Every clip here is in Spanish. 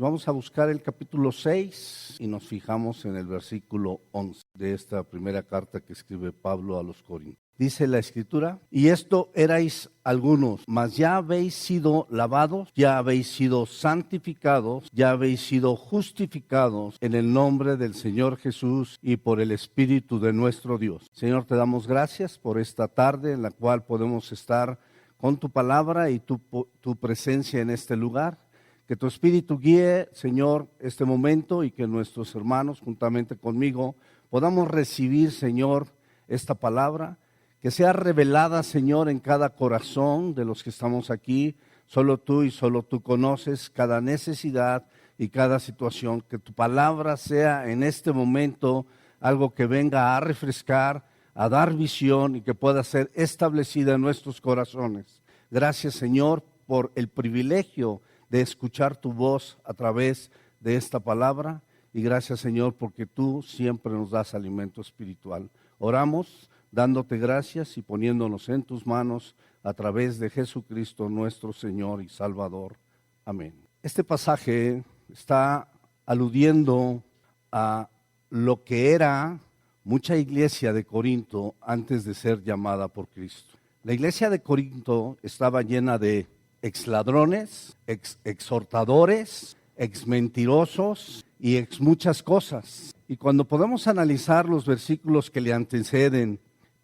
Vamos a buscar el capítulo 6 y nos fijamos en el versículo 11 de esta primera carta que escribe Pablo a los Corintios. Dice la Escritura: y esto erais algunos, mas ya habéis sido lavados, ya habéis sido santificados, ya habéis sido justificados en el nombre del Señor Jesús y por el Espíritu de nuestro Dios. Señor, te damos gracias por esta tarde en la cual podemos estar con tu palabra y tu presencia en este lugar. Que tu Espíritu guíe, Señor, este momento y que nuestros hermanos, juntamente conmigo, podamos recibir, Señor, esta palabra. Que sea revelada, Señor, en cada corazón de los que estamos aquí. Solo tú y solo tú conoces cada necesidad y cada situación. Que tu palabra sea en este momento algo que venga a refrescar, a dar visión y que pueda ser establecida en nuestros corazones. Gracias, Señor, por el privilegio de escuchar tu voz a través de esta palabra. Y gracias, Señor, porque tú siempre nos das alimento espiritual. Oramos dándote gracias y poniéndonos en tus manos a través de Jesucristo nuestro Señor y Salvador. Amén. Este pasaje está aludiendo a lo que era mucha iglesia de Corinto antes de ser llamada por Cristo. La iglesia de Corinto estaba llena de exladrones, exhortadores, exmentirosos y muchas cosas. Y cuando podemos analizar los versículos que le anteceden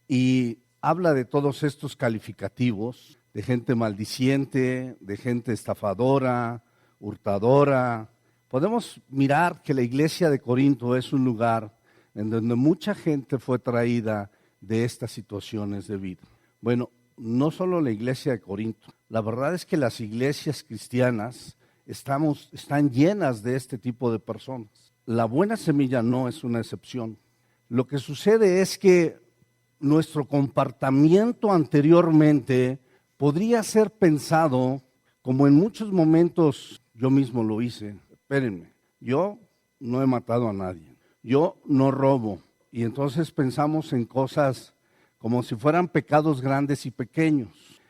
y habla de todos estos calificativos, de gente maldiciente, de gente estafadora, hurtadora, podemos mirar que la iglesia de Corinto es un lugar en donde mucha gente fue traída de estas situaciones de vida. Bueno, no solo la iglesia de Corinto, la verdad es que las iglesias cristianas están llenas de este tipo de personas. La buena semilla no es una excepción. Lo que sucede es que nuestro comportamiento anteriormente podría ser pensado como en muchos momentos yo mismo lo hice. Espérenme, yo no he matado a nadie, yo no robo. Y entonces pensamos en cosas como si fueran pecados grandes y pequeños.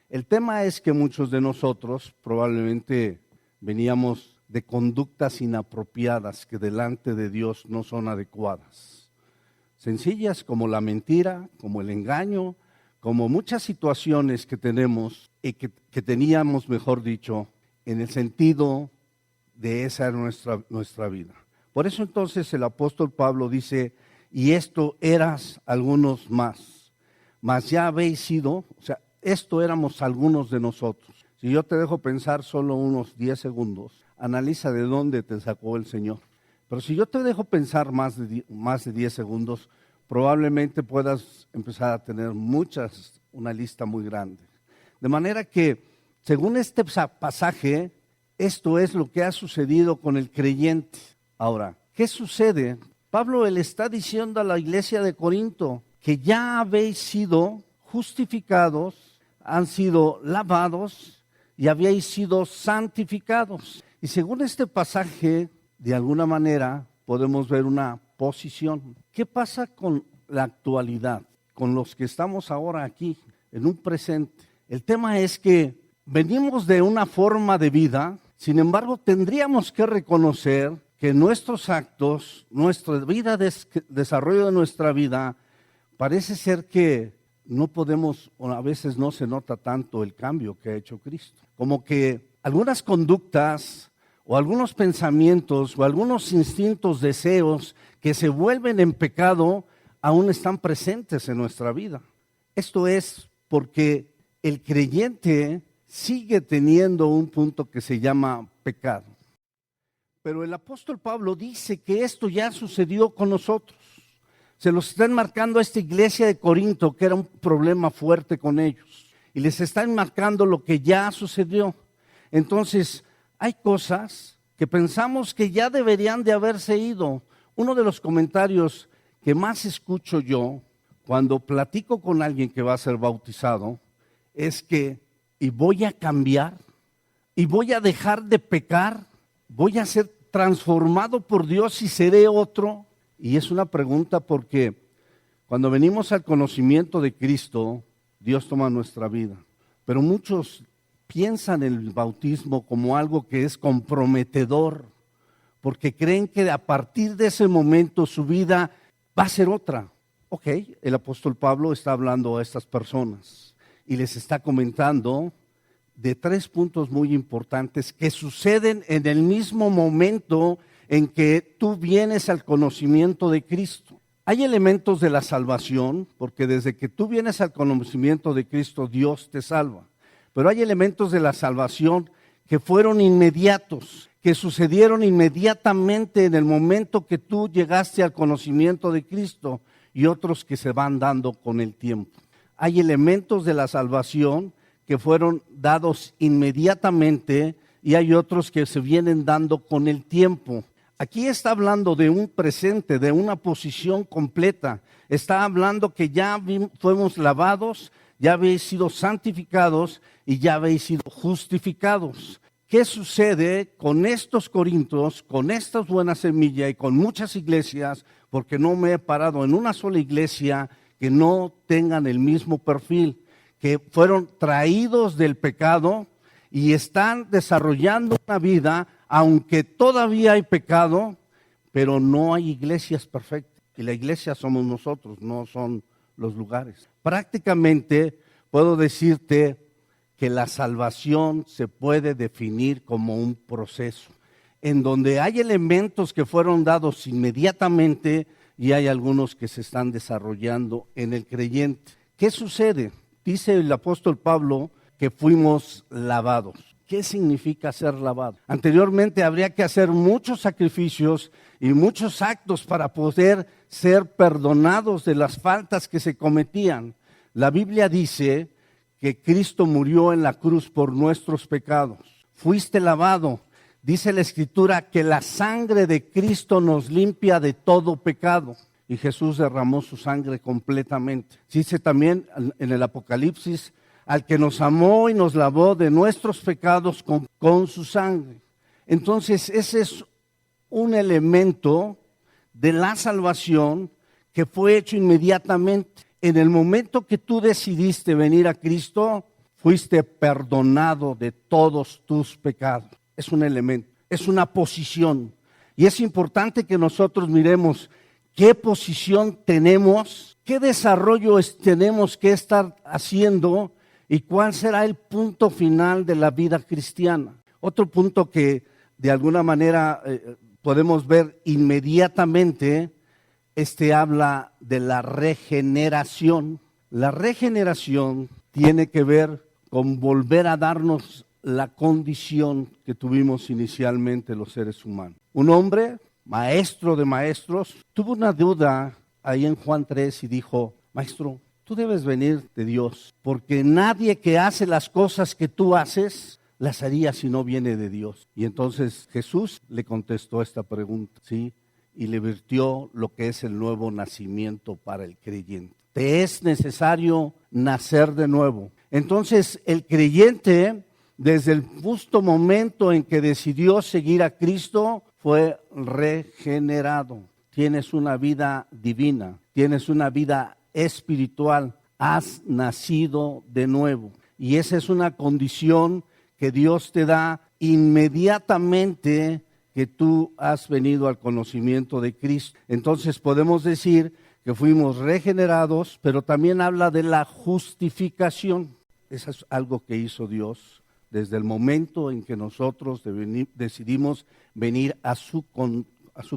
El tema es que muchos de nosotros probablemente veníamos de conductas inapropiadas que delante de Dios no son adecuadas. Sencillas como la mentira, como el engaño, como muchas situaciones que tenemos y que teníamos, mejor dicho, en el sentido de esa nuestra vida. Por eso entonces el apóstol Pablo dice: y esto eras algunos más, mas ya habéis sido, o sea, esto éramos algunos de nosotros. Si yo te dejo pensar solo unos 10 segundos, analiza de dónde te sacó el Señor. Pero si yo te dejo pensar más de 10 segundos, probablemente puedas empezar a tener una lista muy grande. De manera que, según este pasaje, esto es lo que ha sucedido con el creyente. Ahora, ¿qué sucede? Pablo le está diciendo a la iglesia de Corinto que ya habéis sido justificados, han sido lavados y habéis sido santificados. Y según este pasaje, de alguna manera podemos ver una posición. ¿Qué pasa con la actualidad? Con los que estamos ahora aquí, en un presente. El tema es que venimos de una forma de vida, sin embargo tendríamos que reconocer que nuestros actos, nuestra vida, desarrollo de nuestra vida, parece ser que no podemos, o a veces no se nota tanto el cambio que ha hecho Cristo. Como que algunas conductas o algunos pensamientos o algunos instintos, deseos que se vuelven en pecado, aún están presentes en nuestra vida. Esto es porque el creyente sigue teniendo un punto que se llama pecado. Pero el apóstol Pablo dice que esto ya sucedió con nosotros. Se los está enmarcando a esta iglesia de Corinto, que era un problema fuerte con ellos. Y les está enmarcando lo que ya sucedió. Entonces, hay cosas que pensamos que ya deberían de haberse ido. Uno de los comentarios que más escucho yo cuando platico con alguien que va a ser bautizado es que, y voy a cambiar, y voy a dejar de pecar, voy a ser transformado por Dios y seré otro. Y es una pregunta porque cuando venimos al conocimiento de Cristo, Dios toma nuestra vida. Pero muchos piensan el bautismo como algo que es comprometedor, porque creen que a partir de ese momento su vida va a ser otra. Ok, el apóstol Pablo está hablando a estas personas y les está comentando de 3 puntos muy importantes que suceden en el mismo momento en que tú vienes al conocimiento de Cristo. Hay elementos de la salvación, porque desde que tú vienes al conocimiento de Cristo, Dios te salva. Pero hay elementos de la salvación que fueron inmediatos, que sucedieron inmediatamente en el momento que tú llegaste al conocimiento de Cristo, y otros que se van dando con el tiempo. Hay elementos de la salvación que fueron dados inmediatamente y hay otros que se vienen dando con el tiempo. Aquí está hablando de un presente, de una posición completa. Está hablando que ya fuimos lavados, ya habéis sido santificados y ya habéis sido justificados. ¿Qué sucede con estos corintios, con esta buena semilla y con muchas iglesias? Porque no me he parado en una sola iglesia que no tengan el mismo perfil, que fueron traídos del pecado y están desarrollando una vida, aunque todavía hay pecado, pero no hay iglesias perfectas. Y la iglesia somos nosotros, no son los lugares. Prácticamente puedo decirte que la salvación se puede definir como un proceso, en donde hay elementos que fueron dados inmediatamente y hay algunos que se están desarrollando en el creyente. ¿Qué sucede? Dice el apóstol Pablo que fuimos lavados. ¿Qué significa ser lavado? Anteriormente habría que hacer muchos sacrificios y muchos actos para poder ser perdonados de las faltas que se cometían. La Biblia dice que Cristo murió en la cruz por nuestros pecados. Fuiste lavado. Dice la Escritura que la sangre de Cristo nos limpia de todo pecado. Y Jesús derramó su sangre completamente. Dice también en el Apocalipsis, al que nos amó y nos lavó de nuestros pecados con su sangre. Entonces ese es un elemento de la salvación que fue hecho inmediatamente. En el momento que tú decidiste venir a Cristo, fuiste perdonado de todos tus pecados. Es un elemento, es una posición. Y es importante que nosotros miremos qué posición tenemos, qué desarrollo tenemos que estar haciendo y cuál será el punto final de la vida cristiana. Otro punto que de alguna manera podemos ver inmediatamente, habla de la regeneración. La regeneración tiene que ver con volver a darnos la condición que tuvimos inicialmente los seres humanos. Un hombre, maestro de maestros, tuvo una duda ahí en Juan 3 y dijo: maestro, tú debes venir de Dios, porque nadie que hace las cosas que tú haces las haría si no viene de Dios. Y entonces Jesús le contestó esta pregunta, ¿sí? Y le virtió lo que es el nuevo nacimiento para el creyente. Te es necesario nacer de nuevo. Entonces el creyente, desde el justo momento en que decidió seguir a Cristo, fue regenerado. Tienes una vida divina, tienes una vida espiritual, has nacido de nuevo. Y esa es una condición que Dios te da inmediatamente que tú has venido al conocimiento de Cristo. Entonces podemos decir que fuimos regenerados, pero también habla de la justificación. Eso es algo que hizo Dios desde el momento en que nosotros decidimos venir a su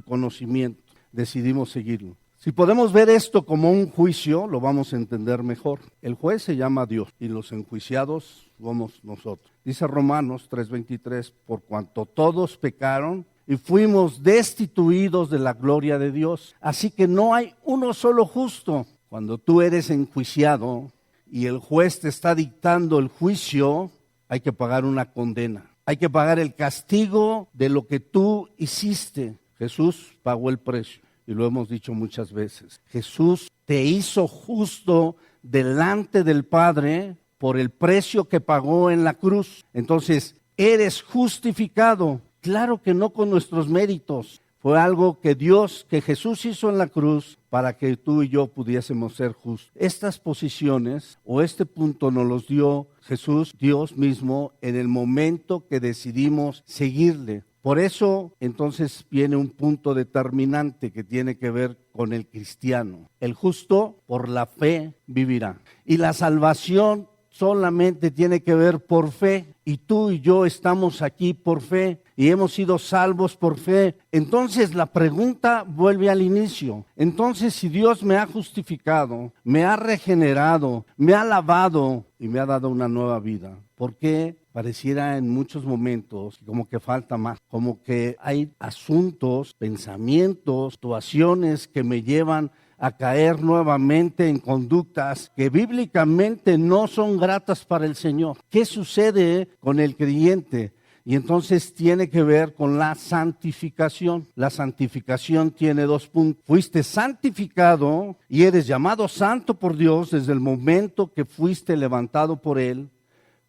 conocimiento, decidimos seguirlo. Si podemos ver esto como un juicio, lo vamos a entender mejor. El juez se llama Dios y los enjuiciados somos nosotros. Dice Romanos 3:23, por cuanto todos pecaron y fuimos destituidos de la gloria de Dios. Así que no hay uno solo justo. Cuando tú eres enjuiciado y el juez te está dictando el juicio, hay que pagar una condena. Hay que pagar el castigo de lo que tú hiciste. Jesús pagó el precio. Y lo hemos dicho muchas veces. Jesús te hizo justo delante del Padre por el precio que pagó en la cruz. Entonces, eres justificado. Claro que no con nuestros méritos. Fue algo que Jesús hizo en la cruz para que tú y yo pudiésemos ser justos. Estas posiciones o este punto nos los dio Jesús, Dios mismo, en el momento que decidimos seguirle. Por eso, entonces, viene un punto determinante que tiene que ver con el cristiano. El justo por la fe vivirá. Y la salvación solamente tiene que ver por fe. Y tú y yo estamos aquí por fe y hemos sido salvos por fe. Entonces la pregunta vuelve al inicio. Entonces, si Dios me ha justificado, me ha regenerado, me ha lavado y me ha dado una nueva vida, ¿por qué pareciera en muchos momentos como que falta más? Como que hay asuntos, pensamientos, situaciones que me llevan a caer nuevamente en conductas que bíblicamente no son gratas para el Señor. ¿Qué sucede con el creyente? Y entonces tiene que ver con la santificación. La santificación tiene 2 puntos. Fuiste santificado y eres llamado santo por Dios desde el momento que fuiste levantado por Él,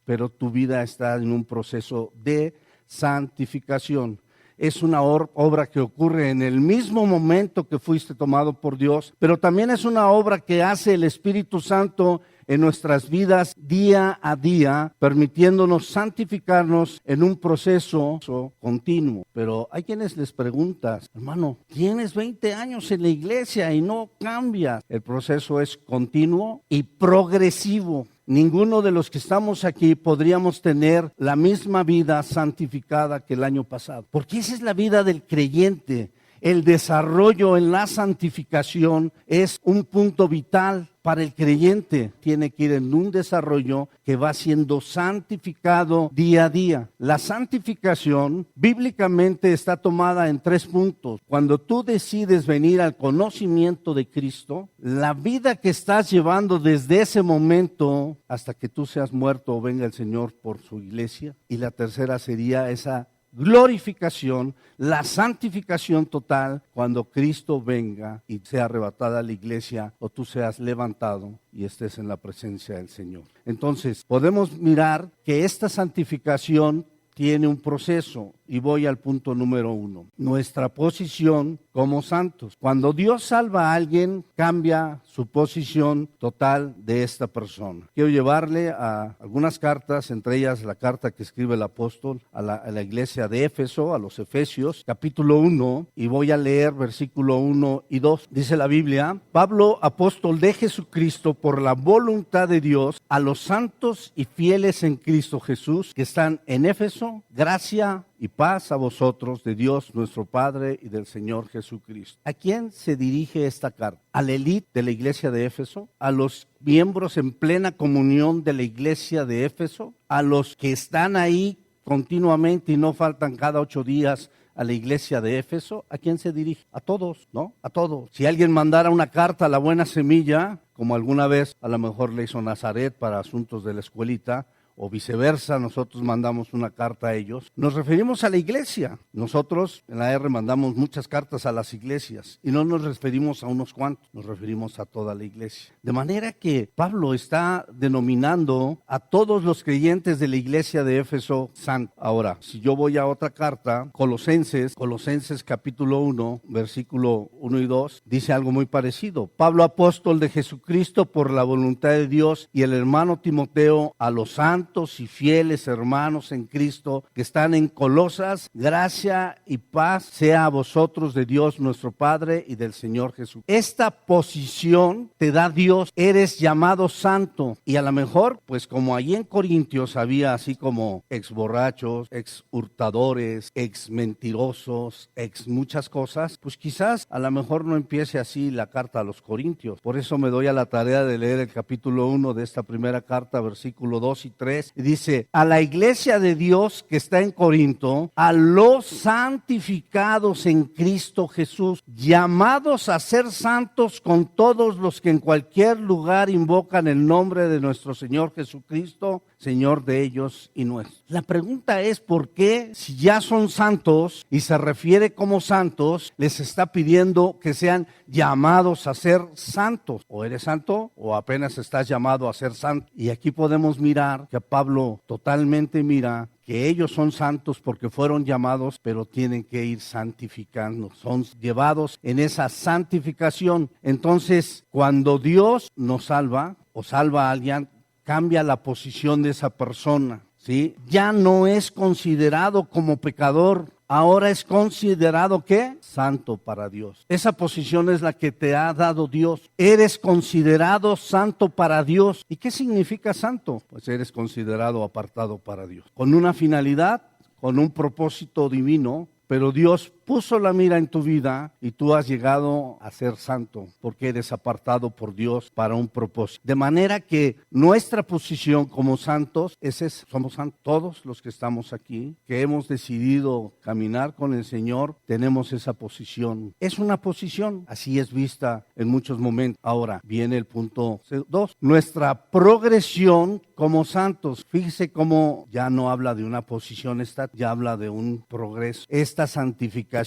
pero tu vida está en un proceso de santificación. Es una obra que ocurre en el mismo momento que fuiste tomado por Dios, pero también es una obra que hace el Espíritu Santo en nuestras vidas día a día, permitiéndonos santificarnos en un proceso continuo. Pero hay quienes les preguntas, hermano, tienes 20 años en la iglesia y no cambias. El proceso es continuo y progresivo. Ninguno de los que estamos aquí podríamos tener la misma vida santificada que el año pasado, porque esa es la vida del creyente. El desarrollo en la santificación es un punto vital para el creyente. Tiene que ir en un desarrollo que va siendo santificado día a día. La santificación bíblicamente está tomada en 3 puntos. Cuando tú decides venir al conocimiento de Cristo, la vida que estás llevando desde ese momento hasta que tú seas muerto o venga el Señor por su iglesia. Y la tercera sería esa glorificación, la santificación total cuando Cristo venga y sea arrebatada la iglesia o tú seas levantado y estés en la presencia del Señor. Entonces, podemos mirar que esta santificación tiene un proceso y voy al punto número 1. Nuestra posición como santos. Cuando Dios salva a alguien, cambia su posición total de esta persona. Quiero llevarle a algunas cartas, entre ellas la carta que escribe el apóstol a la iglesia de Éfeso, a los Efesios, capítulo 1, y voy a leer versículo 1 y 2. Dice la Biblia: Pablo, apóstol de Jesucristo, por la voluntad de Dios, a los santos y fieles en Cristo Jesús que están en Éfeso, gracia y paz a vosotros de Dios nuestro Padre y del Señor Jesucristo. ¿A quién se dirige esta carta? ¿A la élite de la iglesia de Éfeso? ¿A los miembros en plena comunión de la iglesia de Éfeso? ¿A los que están ahí continuamente y no faltan cada 8 días a la iglesia de Éfeso? ¿A quién se dirige? A todos, ¿no? A todos. Si alguien mandara una carta a la Buena Semilla, como alguna vez a lo mejor le hizo Nazaret para asuntos de la escuelita, o viceversa, nosotros mandamos una carta a ellos, nos referimos a la iglesia. Nosotros en la R mandamos muchas cartas a las iglesias y no nos referimos a unos cuantos, nos referimos a toda la iglesia. De manera que Pablo está denominando a todos los creyentes de la iglesia de Éfeso santos. Ahora, si yo voy a otra carta, Colosenses capítulo 1, versículo 1 y 2, dice algo muy parecido. Pablo, apóstol de Jesucristo por la voluntad de Dios, y el hermano Timoteo, a los santos y fieles hermanos en Cristo que están en Colosas, gracia y paz sea a vosotros de Dios nuestro Padre y del Señor Jesús. Esta posición te da Dios, eres llamado santo, y a lo mejor, pues como allí en Corintios había así como ex borrachos, ex hurtadores, ex mentirosos, ex muchas cosas, pues quizás a lo mejor no empiece así la carta a los Corintios. Por eso me doy a la tarea de leer el capítulo 1 de esta primera carta, versículo 2 y 3. Y dice: a la iglesia de Dios que está en Corinto, a los santificados en Cristo Jesús, llamados a ser santos con todos los que en cualquier lugar invocan el nombre de nuestro Señor Jesucristo, Señor de ellos y nuestro. La pregunta es: ¿por qué, si ya son santos y se refiere como santos, les está pidiendo que sean llamados a ser santos? ¿O eres santo o apenas estás llamado a ser santo? Y aquí podemos mirar que Pablo totalmente mira que ellos son santos porque fueron llamados, pero tienen que ir santificando, son llevados en esa santificación. Entonces, cuando Dios nos salva o salva a alguien, cambia la posición de esa persona, ¿sí? Ya no es considerado como pecador. ahora es considerado ¿qué? Santo para Dios. Esa posición es la que te ha dado Dios. Eres considerado santo para Dios. ¿Y qué significa santo? Pues eres considerado apartado para Dios. Con una finalidad, con un propósito divino, pero Dios puso la mira en tu vida y tú has llegado a ser santo porque eres apartado por Dios para un propósito. De manera que nuestra posición como santos somos santos. Todos los que estamos aquí, que hemos decidido caminar con el Señor, tenemos esa posición. Es una posición, así es vista en muchos momentos. Ahora viene el punto 2, nuestra progresión como santos. Fíjese cómo ya no habla de una posición estática, ya habla de un progreso. Esta santificación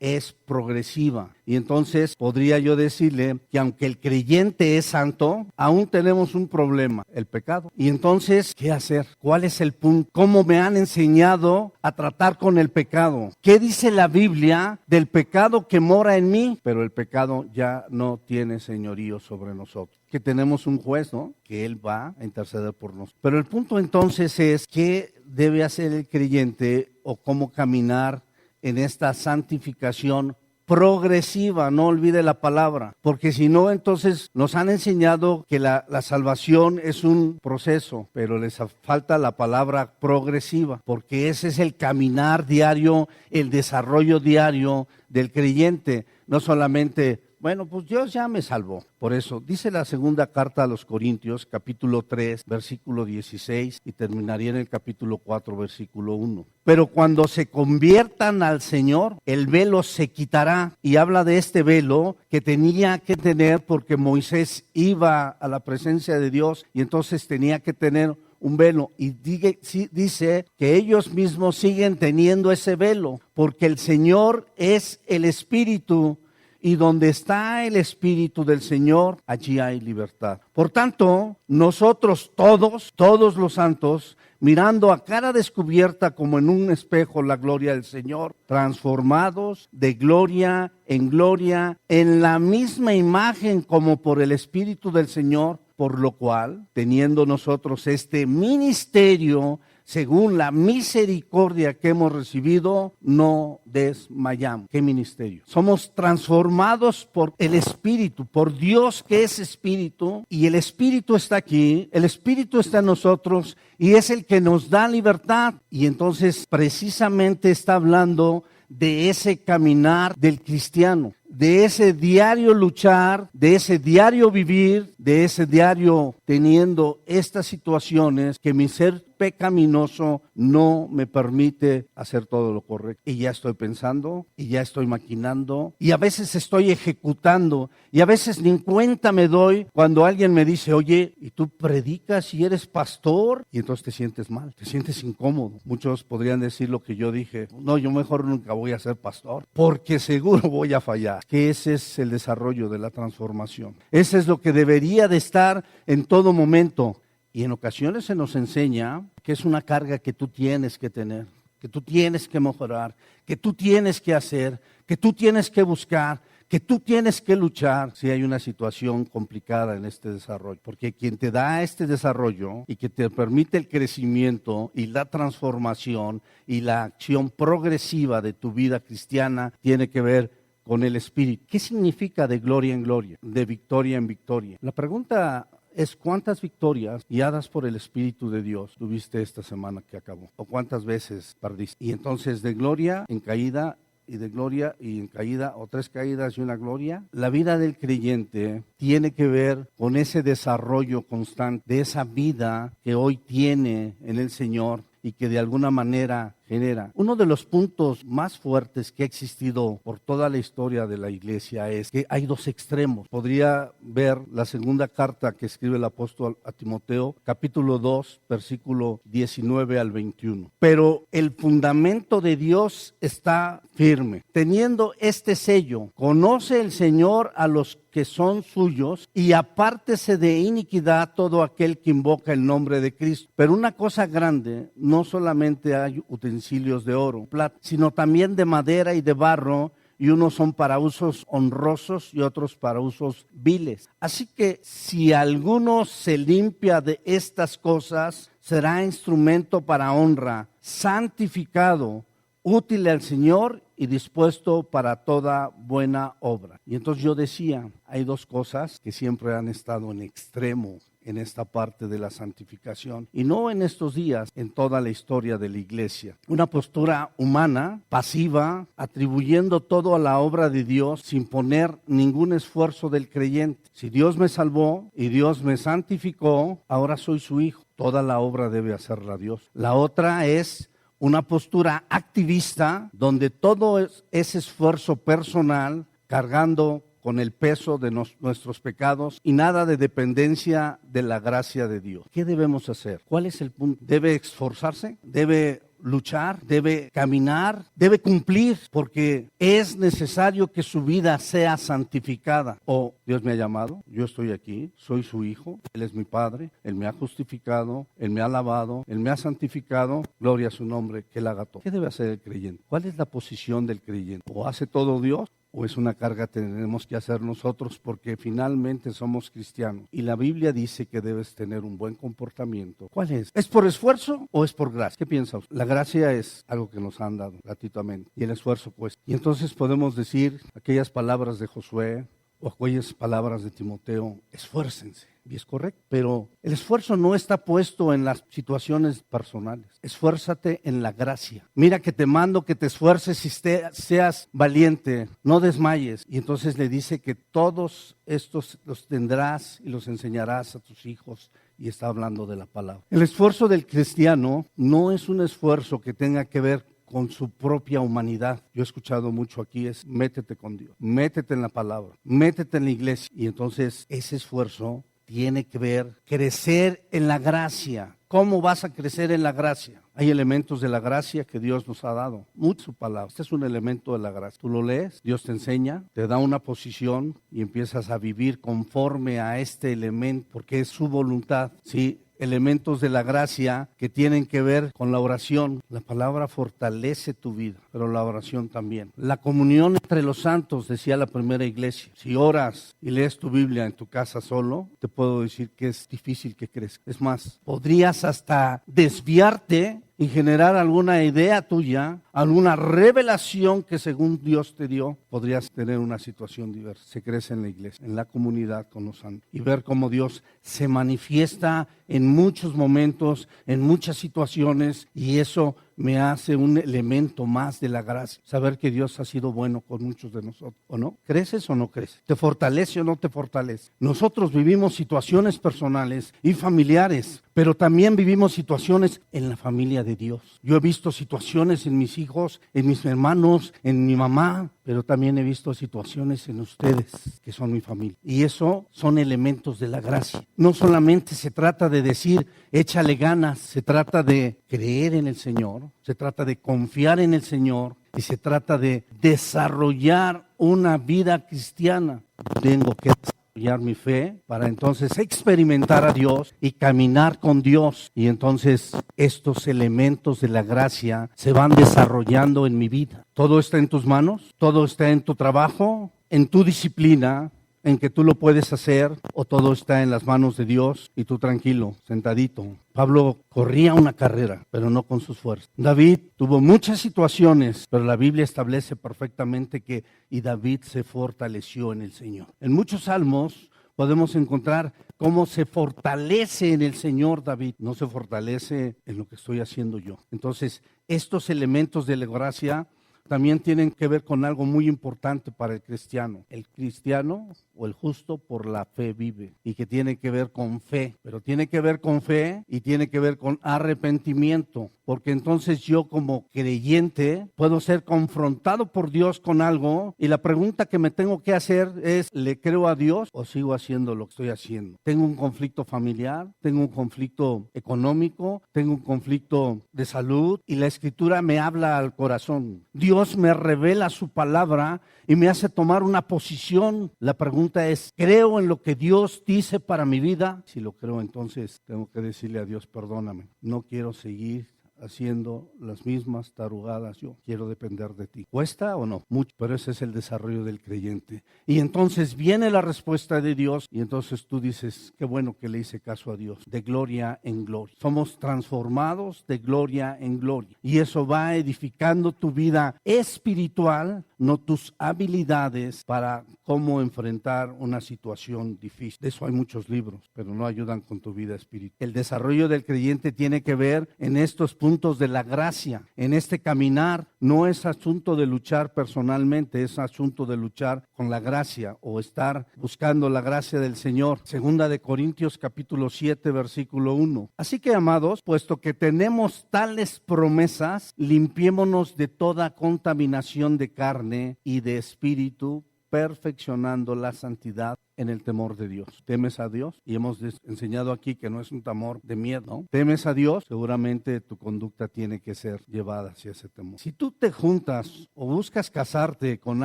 es progresiva. Y entonces podría yo decirle que aunque el creyente es santo, aún tenemos un problema, el pecado. Y entonces, ¿qué hacer? ¿Cuál es el punto? ¿Cómo me han enseñado a tratar con el pecado? ¿Qué dice la Biblia del pecado que mora en mí? Pero el pecado ya no tiene señorío sobre nosotros. Que tenemos un juez, ¿no? Que Él va a interceder por nosotros. Pero el punto entonces es, ¿qué debe hacer el creyente o cómo caminar en esta santificación progresiva? No olvide la palabra, porque si no, entonces nos han enseñado que la salvación es un proceso, pero les falta la palabra progresiva, porque ese es el caminar diario, el desarrollo diario del creyente, no solamente, bueno, pues Dios ya me salvó. Por eso, dice la segunda carta a los Corintios, capítulo 3, versículo 16, y terminaría en el capítulo 4, versículo 1. Pero cuando se conviertan al Señor, el velo se quitará. Y habla de este velo que tenía que tener porque Moisés iba a la presencia de Dios y entonces tenía que tener un velo. Y dice que ellos mismos siguen teniendo ese velo porque el Señor es el Espíritu. Y donde está el Espíritu del Señor, allí hay libertad. Por tanto, nosotros todos los santos, mirando a cara descubierta como en un espejo la gloria del Señor, transformados de gloria en la misma imagen como por el Espíritu del Señor, por lo cual, teniendo nosotros este ministerio, según la misericordia que hemos recibido, no desmayamos. ¿Qué ministerio? Somos transformados por el Espíritu, por Dios que es Espíritu, y el Espíritu está aquí, el Espíritu está en nosotros, y es el que nos da libertad. Y entonces precisamente está hablando de ese caminar del cristiano, de ese diario luchar, de ese diario vivir, de ese diario teniendo estas situaciones que mi ser pecaminoso no me permite hacer todo lo correcto. Y ya estoy pensando, y ya estoy maquinando, y a veces estoy ejecutando, y a veces ni cuenta me doy cuando alguien me dice, oye, ¿y tú predicas y eres pastor? Y entonces te sientes mal, te sientes incómodo. Muchos podrían decir lo que yo dije, no, yo mejor nunca voy a ser pastor, porque seguro voy a fallar. Que ese es el desarrollo de la transformación. Ese es lo que debería de estar en todo momento. Y en ocasiones se nos enseña que es una carga que tú tienes que tener, que tú tienes que mejorar, que tú tienes que hacer, que tú tienes que buscar, que tú tienes que luchar si hay una situación complicada en este desarrollo. Porque quien te da este desarrollo y que te permite el crecimiento y la transformación y la acción progresiva de tu vida cristiana tiene que ver con el Espíritu. ¿Qué significa de gloria en gloria, de victoria en victoria? La pregunta es ¿cuántas victorias guiadas por el Espíritu de Dios tuviste esta semana que acabó? ¿O cuántas veces perdiste? Y entonces de gloria en caída y de gloria y en caída, o 3 caídas y una gloria. La vida del creyente tiene que ver con ese desarrollo constante de esa vida que hoy tiene en el Señor y que de alguna manera genera. Uno de los puntos más fuertes que ha existido por toda la historia de la iglesia es que hay 2 extremos. Podría ver la segunda carta que escribe el apóstol a Timoteo, capítulo 2, versículo 19 al 21. Pero el fundamento de Dios está firme. Teniendo este sello, conoce el Señor a los que son suyos y apártese de iniquidad todo aquel que invoca el nombre de Cristo. Pero una cosa grande, no solamente hay utensilios de oro, plata, sino también de madera y de barro, y unos son para usos honrosos y otros para usos viles. Así que si alguno se limpia de estas cosas, será instrumento para honra, santificado, útil al Señor y dispuesto para toda buena obra. Y entonces yo decía, hay dos cosas que siempre han estado en extremo en esta parte de la santificación, y no en estos días, en toda la historia de la iglesia. Una postura humana, pasiva, atribuyendo todo a la obra de Dios sin poner ningún esfuerzo del creyente. Si Dios me salvó y Dios me santificó, ahora soy su hijo. Toda la obra debe hacerla Dios. La otra es una postura activista donde todo es esfuerzo personal, cargando con el peso de nuestros pecados y nada de dependencia de la gracia de Dios. ¿Qué debemos hacer? ¿Cuál es el punto? ¿Debe esforzarse? ¿Debe luchar? ¿Debe caminar? ¿Debe cumplir? Porque es necesario que su vida sea santificada. O Dios me ha llamado, yo estoy aquí, soy su hijo, Él es mi Padre, Él me ha justificado, Él me ha lavado, Él me ha santificado, gloria a su nombre, que Él haga todo. ¿Qué debe hacer el creyente? ¿Cuál es la posición del creyente? ¿O hace todo Dios? ¿O es una carga que tenemos que hacer nosotros porque finalmente somos cristianos? Y la Biblia dice que debes tener un buen comportamiento. ¿Cuál es? ¿Es por esfuerzo o es por gracia? ¿Qué piensa usted? La gracia es algo que nos han dado gratuitamente y el esfuerzo cuesta. Y entonces podemos decir aquellas palabras de Josué o aquellas palabras de Timoteo, esfuércense. Y es correcto, pero el esfuerzo no está puesto en las situaciones personales. Esfuérzate en la gracia. Mira que te mando que te esfuerces y seas valiente, no desmayes. Y entonces le dice que todos estos los tendrás y los enseñarás a tus hijos. Y está hablando de la palabra. El esfuerzo del cristiano no es un esfuerzo que tenga que ver con su propia humanidad. Yo he escuchado mucho aquí es métete con Dios, métete en la palabra, métete en la iglesia. Y entonces ese esfuerzo tiene que ver crecer en la gracia. ¿Cómo vas a crecer en la gracia? Hay elementos de la gracia que Dios nos ha dado. Mucho su palabra. Este es un elemento de la gracia. Tú lo lees, Dios te enseña, te da una posición y empiezas a vivir conforme a este elemento porque es su voluntad. Sí, elementos de la gracia que tienen que ver con la oración. La palabra fortalece tu vida, pero la oración también. La comunión entre los santos, decía la primera iglesia. Si oras y lees tu Biblia en tu casa solo, te puedo decir que es difícil que crezcas. Es más, podrías hasta desviarte y generar alguna idea tuya, alguna revelación que según Dios te dio, podrías tener una situación diversa. Se crece en la iglesia, en la comunidad con los santos y ver cómo Dios se manifiesta en muchos momentos, en muchas situaciones, y eso me hace un elemento más de la gracia. Saber que Dios ha sido bueno con muchos de nosotros, ¿o no? ¿Creces o no creces? ¿Te fortalece o no te fortalece? Nosotros vivimos situaciones personales y familiares, pero también vivimos situaciones en la familia de Dios. Yo he visto situaciones en mis hijos, en mis hermanos, en mi mamá, pero también he visto situaciones en ustedes, que son mi familia. Y eso son elementos de la gracia. No solamente se trata de decir, échale ganas, se trata de creer en el Señor, se trata de confiar en el Señor y se trata de desarrollar una vida cristiana. Tengo que desarrollar mi fe para entonces experimentar a Dios y caminar con Dios. Y entonces estos elementos de la gracia se van desarrollando en mi vida. Todo está en tus manos, todo está en tu trabajo, en tu disciplina, en que tú lo puedes hacer, o todo está en las manos de Dios y tú tranquilo, sentadito. Pablo corría una carrera, pero no con sus fuerzas. David tuvo muchas situaciones, pero la Biblia establece perfectamente que y David se fortaleció en el Señor. En muchos salmos podemos encontrar cómo se fortalece en el Señor David. No se fortalece en lo que estoy haciendo yo. Entonces, estos elementos de la gracia también tienen que ver con algo muy importante para el cristiano. El cristiano o el justo por la fe vive, y que tiene que ver con fe, pero tiene que ver con fe y tiene que ver con arrepentimiento, porque entonces yo como creyente puedo ser confrontado por Dios con algo y la pregunta que me tengo que hacer es, ¿le creo a Dios o sigo haciendo lo que estoy haciendo? Tengo un conflicto familiar, tengo un conflicto económico, tengo un conflicto de salud y la Escritura me habla al corazón. Dios me revela su palabra y me hace tomar una posición. La pregunta es, ¿creo en lo que Dios dice para mi vida? Si lo creo, entonces tengo que decirle a Dios, perdóname, no quiero seguir haciendo las mismas tarugadas yo. Quiero depender de ti. ¿Cuesta o no? Mucho, pero ese es el desarrollo del creyente. Y entonces viene la respuesta de Dios y entonces tú dices, qué bueno que le hice caso a Dios. De gloria en gloria. Somos transformados de gloria en gloria. Y eso va edificando tu vida espiritual, no tus habilidades para cómo enfrentar una situación difícil. De eso hay muchos libros, pero no ayudan con tu vida espiritual. El desarrollo del creyente tiene que ver en estos puntos de la gracia, en este caminar. No es asunto de luchar personalmente, es asunto de luchar con la gracia o estar buscando la gracia del Señor. Segunda de Corintios capítulo 7 versículo 1. Así que, amados, puesto que tenemos tales promesas, limpiémonos de toda contaminación de carne y de espíritu, perfeccionando la santidad en el temor de Dios. ¿Temes a Dios? Y hemos enseñado aquí que no es un temor de miedo, ¿no? ¿Temes a Dios? Seguramente tu conducta tiene que ser llevada hacia ese temor. Si tú te juntas o buscas casarte con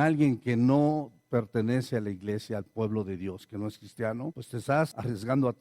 alguien que no pertenece a la iglesia, al pueblo de Dios, que no es cristiano, pues te estás arriesgando a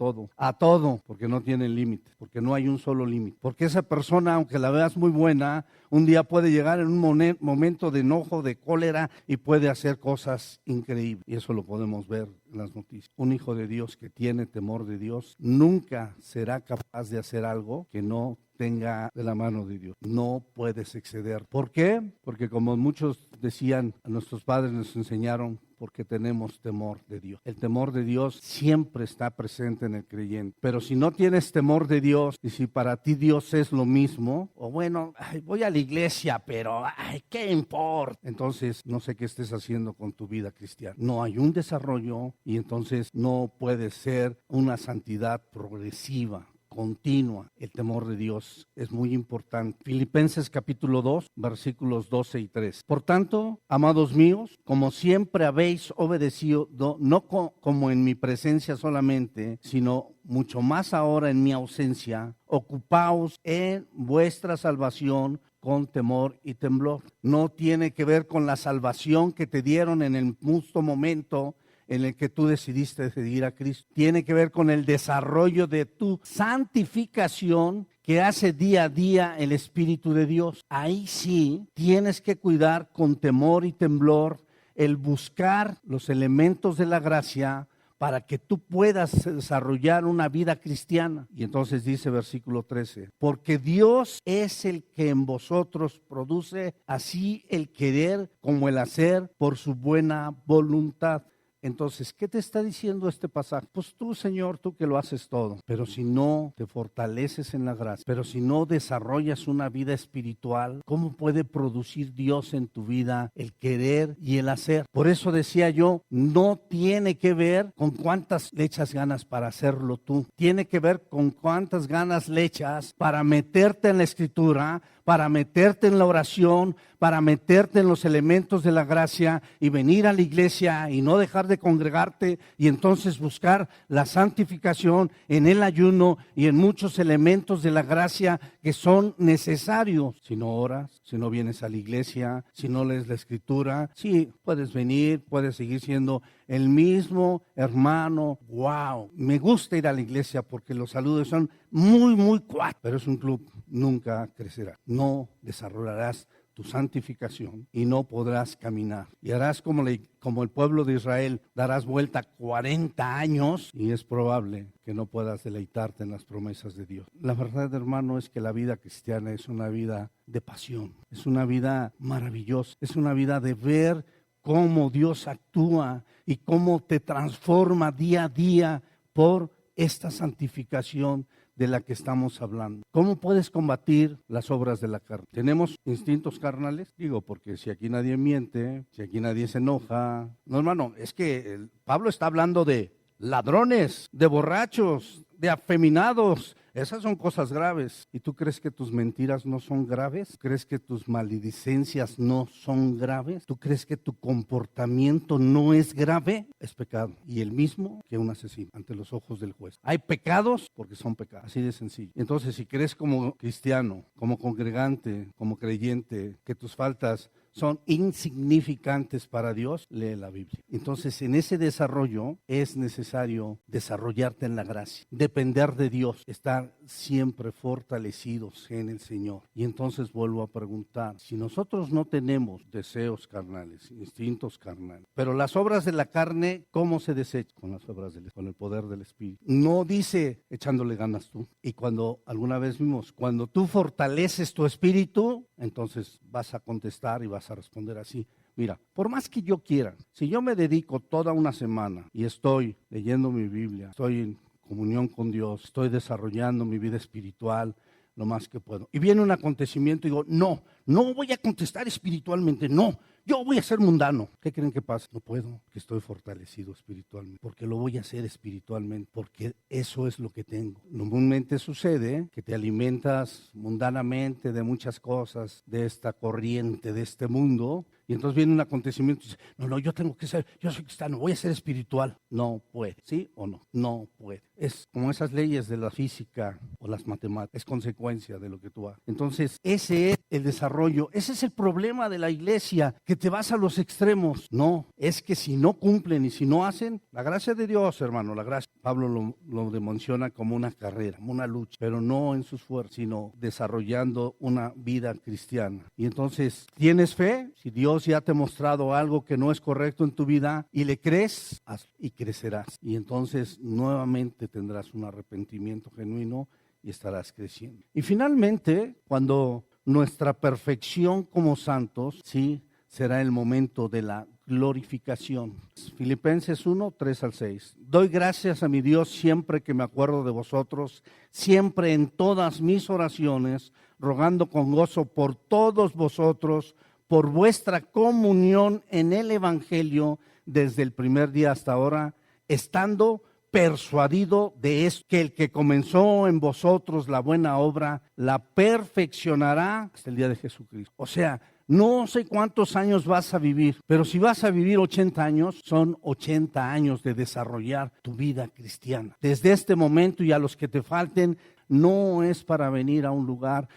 todo, porque no tiene límite, porque no hay un solo límite, porque esa persona, aunque la veas muy buena, un día puede llegar en un momento de enojo, de cólera y puede hacer cosas increíbles, y eso lo podemos ver en las noticias. Un hijo de Dios que tiene temor de Dios nunca será capaz de hacer algo que no tenga de la mano de Dios. No puedes exceder. ¿Por qué? Porque como muchos decían, nuestros padres nos enseñaron, porque tenemos temor de Dios. El temor de Dios siempre está presente en el creyente. Pero si no tienes temor de Dios y si para ti Dios es lo mismo, o bueno, voy a la iglesia, pero ¿qué importa? Entonces no sé qué estés haciendo con tu vida cristiana. No hay un desarrollo y entonces no puede ser una santidad progresiva, continua. El temor de Dios es muy importante. Filipenses capítulo 2, versículos 12 y 13. Por tanto, amados míos, como siempre habéis obedecido, no como en mi presencia solamente, sino mucho más ahora en mi ausencia, ocupaos en vuestra salvación con temor y temblor. No tiene que ver con la salvación que te dieron en el justo momento en el que tú decidiste seguir a Cristo. Tiene que ver con el desarrollo de tu santificación que hace día a día el Espíritu de Dios. Ahí sí tienes que cuidar con temor y temblor el buscar los elementos de la gracia para que tú puedas desarrollar una vida cristiana. Y entonces dice versículo 13, porque Dios es el que en vosotros produce así el querer como el hacer por su buena voluntad. Entonces, ¿qué te está diciendo este pasaje? Pues tú, Señor, tú que lo haces todo, pero si no te fortaleces en la gracia, pero si no desarrollas una vida espiritual, ¿cómo puede producir Dios en tu vida el querer y el hacer? Por eso decía yo, no tiene que ver con cuántas le echas ganas para hacerlo tú, tiene que ver con cuántas ganas le echas para meterte en la Escritura, para meterte en la oración, para meterte en los elementos de la gracia y venir a la iglesia y no dejar de congregarte y entonces buscar la santificación en el ayuno y en muchos elementos de la gracia que son necesarios. Si no oras, si no vienes a la iglesia, si no lees la Escritura, sí, puedes venir, puedes seguir siendo el mismo hermano. Wow, me gusta ir a la iglesia porque los saludos son muy cuates, pero es un club, nunca crecerá. No desarrollarás tu santificación y no podrás caminar. Y harás como el pueblo de Israel, darás vuelta 40 años y es probable que no puedas deleitarte en las promesas de Dios. La verdad, hermano, es que la vida cristiana es una vida de pasión, es una vida maravillosa, es una vida de ver cómo Dios actúa y cómo te transforma día a día por esta santificación de la que estamos hablando. ¿Cómo puedes combatir las obras de la carne? ¿Tenemos instintos carnales? Digo, porque si aquí nadie miente, si aquí nadie se enoja. No, hermano, es que Pablo está hablando de ladrones, de borrachos, de afeminados. Esas son cosas graves. ¿Y tú crees que tus mentiras no son graves? ¿Crees que tus maledicencias no son graves? ¿Tú crees que tu comportamiento no es grave? Es pecado. Y el mismo que un asesino ante los ojos del juez. Hay pecados porque son pecados. Así de sencillo. Entonces, si crees como cristiano, como congregante, como creyente, que tus faltas son insignificantes para Dios, lee la Biblia. Entonces, en ese desarrollo es necesario desarrollarte en la gracia, depender de Dios, estar siempre fortalecidos en el Señor. Y entonces vuelvo a preguntar, si nosotros no tenemos deseos carnales, instintos carnales, pero las obras de la carne, ¿cómo se desechan? Con las obras con el poder del Espíritu. No dice echándole ganas tú. Y cuando alguna vez vimos, cuando tú fortaleces tu espíritu, entonces vas a contestar y vas a responder así. Mira, por más que yo quiera, si yo me dedico toda una semana y estoy leyendo mi Biblia, estoy en comunión con Dios, estoy desarrollando mi vida espiritual lo más que puedo, y viene un acontecimiento y digo, no voy a contestar espiritualmente, no, yo voy a ser mundano. ¿Qué creen que pasa? No puedo, que estoy fortalecido espiritualmente, porque lo voy a hacer espiritualmente, porque eso es lo que tengo. Normalmente sucede que te alimentas mundanamente de muchas cosas, de esta corriente, de este mundo, y entonces viene un acontecimiento y dice, no, yo tengo que ser, yo soy cristiano, voy a ser espiritual. No puede, ¿sí o no? No puede. Es como esas leyes de la física o las matemáticas, es consecuencia de lo que tú haces. Entonces, ese es el desarrollo, ese es el problema de la iglesia, que te vas a los extremos. No, es que si no cumplen y si no hacen, la gracia de Dios, hermano, la gracia, Pablo lo menciona como una carrera, como una lucha, pero no en sus fuerzas, sino desarrollando una vida cristiana. Y entonces, ¿tienes fe? Si Dios ya te ha mostrado algo que no es correcto en tu vida y le crees, hazlo y crecerás. Y entonces nuevamente tendrás un arrepentimiento genuino y estarás creciendo. Y finalmente, cuando nuestra perfección como santos, sí, será el momento de la glorificación. Filipenses 1, 3 al 6. Doy gracias a mi Dios siempre que me acuerdo de vosotros, siempre en todas mis oraciones, rogando con gozo por todos vosotros, por vuestra comunión en el Evangelio desde el primer día hasta ahora, estando persuadido de esto, que el que comenzó en vosotros la buena obra, la perfeccionará hasta el día de Jesucristo. O sea, no sé cuántos años vas a vivir, pero si vas a vivir 80 años, son 80 años de desarrollar tu vida cristiana. Desde este momento y a los que te falten, no es para venir a un lugar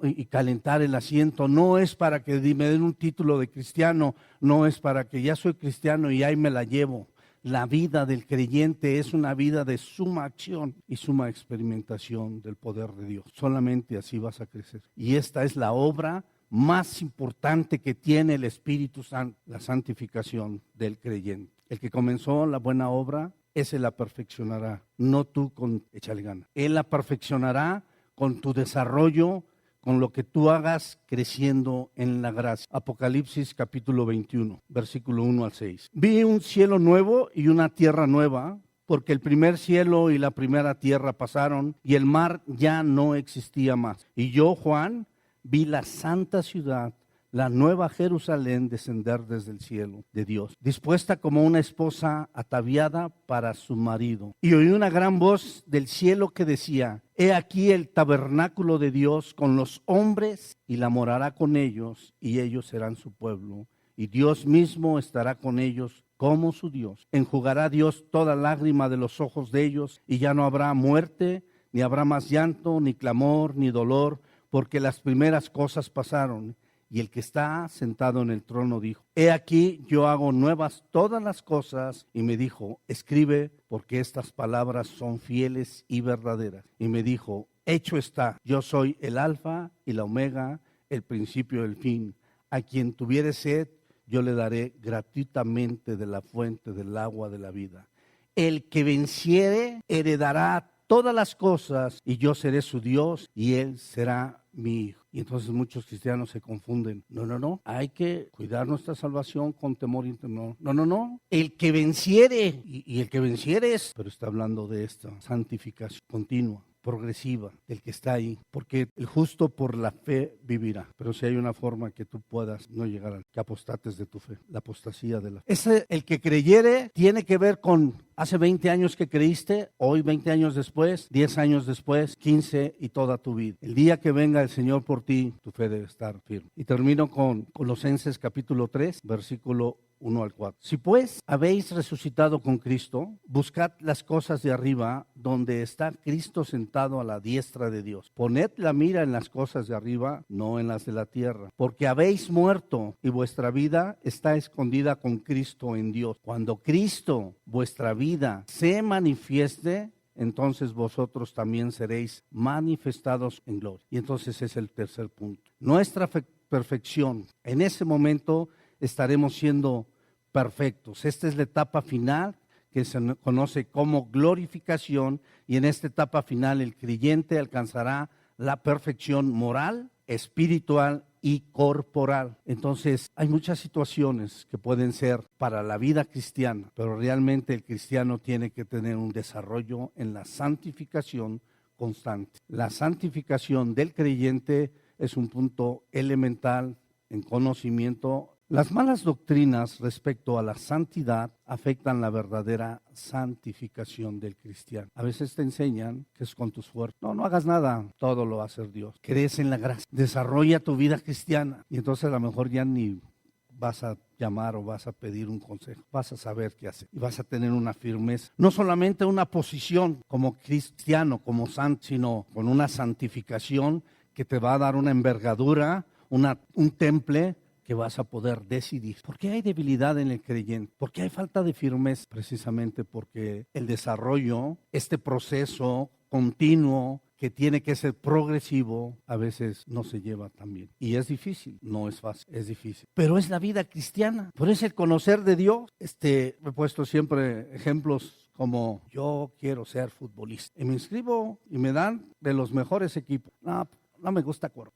y calentar el asiento, no es para que me den un título de cristiano, no es para que ya soy cristiano y ahí me la llevo. La vida del creyente es una vida de suma acción y suma experimentación del poder de Dios. Solamente así vas a crecer. Y esta es la obra más importante que tiene el Espíritu Santo, la santificación del creyente. El que comenzó la buena obra, ese la perfeccionará, no tú con échale ganas. Él la perfeccionará con tu desarrollo, con lo que tú hagas creciendo en la gracia. Apocalipsis capítulo 21, versículo 1 al 6. Vi un cielo nuevo y una tierra nueva, porque el primer cielo y la primera tierra pasaron y el mar ya no existía más. Y yo, Juan, vi la santa ciudad, la nueva Jerusalén, descender desde el cielo de Dios, dispuesta como una esposa ataviada para su marido. Y oí una gran voz del cielo que decía, he aquí el tabernáculo de Dios con los hombres, y la morará con ellos, y ellos serán su pueblo. Y Dios mismo estará con ellos como su Dios. Enjugará Dios toda lágrima de los ojos de ellos, y ya no habrá muerte, ni habrá más llanto, ni clamor, ni dolor, porque las primeras cosas pasaron. Y el que está sentado en el trono dijo, he aquí yo hago nuevas todas las cosas. Y me dijo, escribe, porque estas palabras son fieles y verdaderas. Y me dijo, hecho está, yo soy el alfa y la omega, el principio y el fin. A quien tuviere sed, yo le daré gratuitamente de la fuente del agua de la vida. El que venciere heredará todas las cosas, y yo seré su Dios, y él será mi hijo. Y entonces muchos cristianos se confunden. No, hay que cuidar nuestra salvación con temor interno. No. El que venciere, y el que venciere es, pero está hablando de esta santificación continua, progresiva, del que está ahí, porque el justo por la fe vivirá. Pero si hay una forma que tú puedas no llegar a que apostates de tu fe, la apostasía de la fe. El que creyere tiene que ver con hace 20 años que creíste, hoy 20 años después, 10 años después, 15 y toda tu vida. El día que venga el Señor por ti, tu fe debe estar firme. Y termino con Colosenses capítulo 3, versículo 1 al 4. Si pues habéis resucitado con Cristo, buscad las cosas de arriba, donde está Cristo sentado a la diestra de Dios. Poned la mira en las cosas de arriba, no en las de la tierra, porque habéis muerto y vuestra vida está escondida con Cristo en Dios. Cuando Cristo, vuestra vida, se manifieste, entonces vosotros también seréis manifestados en gloria. Y entonces es el tercer punto. Nuestra perfección, en ese momento estaremos siendo perfectos. Esta es la etapa final que se conoce como glorificación, y en esta etapa final el creyente alcanzará la perfección moral, espiritual y corporal. Entonces hay muchas situaciones que pueden ser para la vida cristiana, pero realmente el cristiano tiene que tener un desarrollo en la santificación constante. La santificación del creyente es un punto elemental en conocimiento. Las malas doctrinas respecto a la santidad afectan la verdadera santificación del cristiano. A veces te enseñan que es con tus fuerzas. No hagas nada, todo lo va a hacer Dios. Crees en la gracia, desarrolla tu vida cristiana, y entonces a lo mejor ya ni vas a llamar o vas a pedir un consejo, vas a saber qué hacer y vas a tener una firmeza, no solamente una posición como cristiano, como santo, sino con una santificación que te va a dar una envergadura, un temple que vas a poder decidir. ¿Por qué hay debilidad en el creyente? ¿Por qué hay falta de firmeza? Precisamente porque el desarrollo, este proceso continuo que tiene que ser progresivo, a veces no se lleva tan bien. Y es difícil, no es fácil, es difícil. Pero es la vida cristiana, pero es el conocer de Dios. He puesto siempre ejemplos como: yo quiero ser futbolista y me inscribo y me dan de los mejores equipos. No me gusta correr.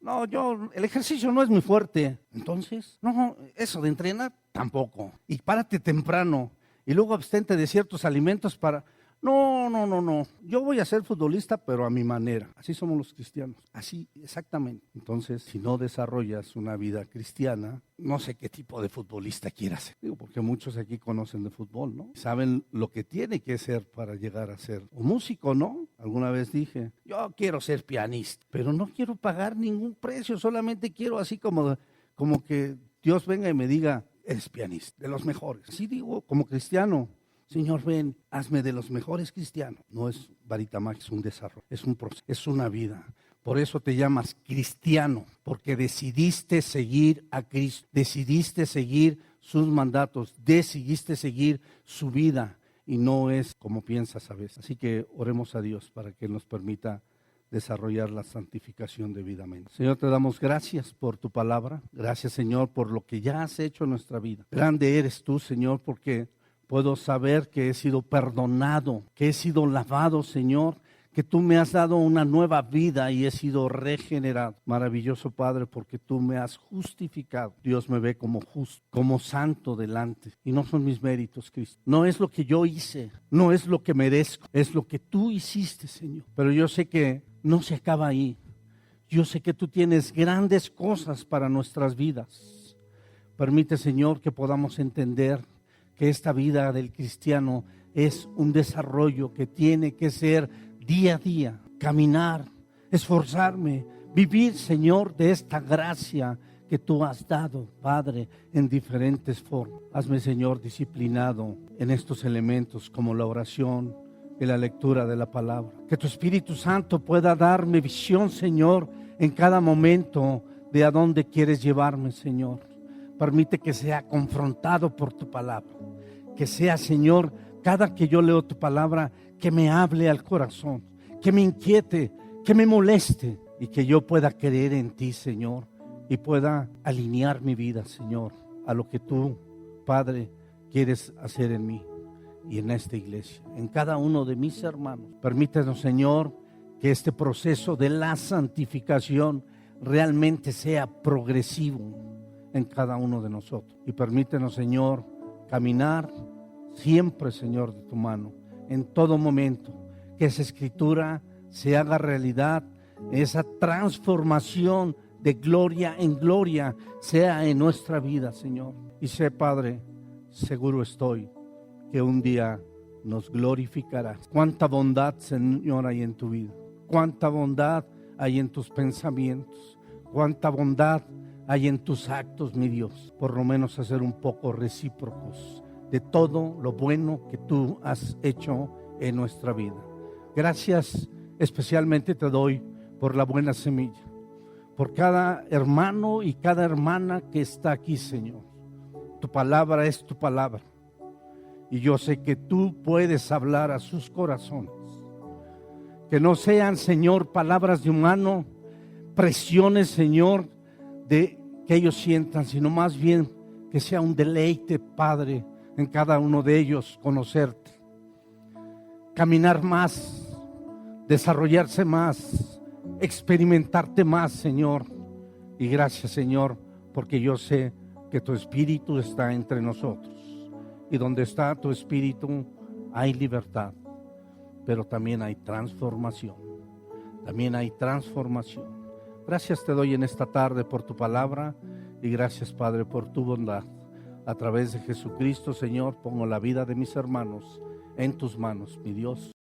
El ejercicio no es muy fuerte. Entonces, eso de entrenar tampoco. Y párate temprano y luego abstente de ciertos alimentos para... No. Yo voy a ser futbolista, pero a mi manera. Así somos los cristianos. Así, exactamente. Entonces, si no desarrollas una vida cristiana, no sé qué tipo de futbolista quieras ser. Digo, porque muchos aquí conocen de fútbol, ¿no? Saben lo que tiene que ser para llegar a ser un músico, ¿no? Alguna vez dije, yo quiero ser pianista, pero no quiero pagar ningún precio. Solamente quiero así como que Dios venga y me diga, eres pianista, de los mejores. Así digo, como cristiano. Señor, ven, hazme de los mejores cristianos. No es varita mágica, es un desarrollo, es un proceso, es una vida. Por eso te llamas cristiano, porque decidiste seguir a Cristo, decidiste seguir sus mandatos, decidiste seguir su vida, y no es como piensas a veces. Así que oremos a Dios para que nos permita desarrollar la santificación debidamente. Señor, te damos gracias por tu palabra. Gracias, Señor, por lo que ya has hecho en nuestra vida. Grande eres tú, Señor, porque puedo saber que he sido perdonado, que he sido lavado, Señor, que tú me has dado una nueva vida y he sido regenerado. Maravilloso Padre, porque tú me has justificado. Dios me ve como justo, como santo delante. Y no son mis méritos, Cristo. No es lo que yo hice, no es lo que merezco, es lo que tú hiciste, Señor. Pero yo sé que no se acaba ahí. Yo sé que tú tienes grandes cosas para nuestras vidas. Permite, Señor, que podamos entender que esta vida del cristiano es un desarrollo que tiene que ser día a día, caminar, esforzarme, vivir, Señor, de esta gracia que tú has dado, Padre, en diferentes formas. Hazme, Señor, disciplinado en estos elementos como la oración y la lectura de la palabra. Que tu Espíritu Santo pueda darme visión, Señor, en cada momento de a dónde quieres llevarme, Señor. Permite que sea confrontado por tu palabra. Que sea, Señor, cada que yo leo tu palabra, que me hable al corazón, que me inquiete, que me moleste, y que yo pueda creer en ti, Señor, y pueda alinear mi vida, Señor, a lo que tú, Padre, quieres hacer en mí y en esta iglesia, en cada uno de mis hermanos. Permítanos, Señor, que este proceso de la santificación realmente sea progresivo en cada uno de nosotros. Y permítenos, Señor, caminar siempre, Señor, de tu mano, en todo momento, que esa escritura se haga realidad, esa transformación de gloria en gloria sea en nuestra vida, Señor. Y sé, Padre, seguro estoy que un día nos glorificarás. Cuánta bondad, Señor, hay en tu vida, cuánta bondad hay en tus pensamientos, cuánta bondad hay en tus actos, mi Dios, por lo menos hacer un poco recíprocos de todo lo bueno que tú has hecho en nuestra vida. Gracias especialmente te doy por la buena semilla, por cada hermano y cada hermana que está aquí, Señor. Tu palabra es tu palabra, y yo sé que tú puedes hablar a sus corazones. Que no sean, Señor, palabras de humano, presiones, Señor, de que ellos sientan, sino más bien que sea un deleite, Padre, en cada uno de ellos conocerte, caminar más, desarrollarse más, experimentarte más, Señor. Y gracias, Señor, porque yo sé que tu Espíritu está entre nosotros, y donde está tu Espíritu hay libertad, pero también hay transformación. También hay transformación. Gracias te doy en esta tarde por tu palabra, y gracias, Padre, por tu bondad. A través de Jesucristo, Señor, pongo la vida de mis hermanos en tus manos, mi Dios.